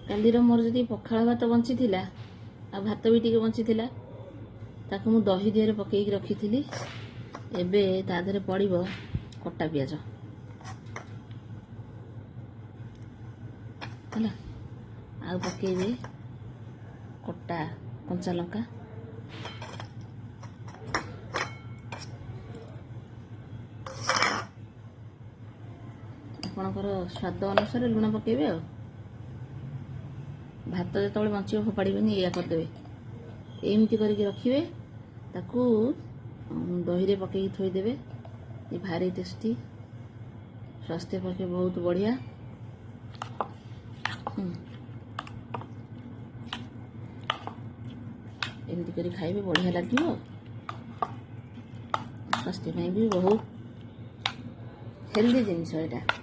କାଲିର ମୋର ଯଦି ପଖାଳ ଭାତ ବଞ୍ଚିଥିଲା ଆଉ ଭାତ ବି ଟିକେ ବଞ୍ଚିଥିଲା ତାକୁ ମୁଁ ଦହି ଦିହରେ ପକେଇକି ରଖିଥିଲି। ଏବେ ତା ଦେହରେ ପଡ଼ିବ କଟା ପିଆଜ ହେଲା, ଆଉ ପକେଇବେ କଟା କଞ୍ଚା ଲଙ୍କା, ଆପଣଙ୍କର ସ୍ୱାଦ ଅନୁସାରେ ଲୁଣ ପକେଇବେ। ଆଉ ଭାତ ଯେତେବେଳେ ବଞ୍ଚିବ ଫୋପାଡ଼ିବେନି, ଏଇଆ କରିଦେବେ। ଏମିତି କରିକି ରଖିବେ, ତାକୁ ଦହିରେ ପକେଇକି ଥୋଇଦେବେ। ଏ ଭାରି ଟେଷ୍ଟି, ସ୍ୱାସ୍ଥ୍ୟ ପକ୍ଷେ ବହୁତ ବଢ଼ିଆ। ଏମିତି କରି ଖାଇବେ, ବଢ଼ିଆ ଲାଗିବ। ସ୍ୱାସ୍ଥ୍ୟ ପାଇଁ ବି ବହୁତ ହେଲ୍ଦି ଜିନିଷ ଏଇଟା।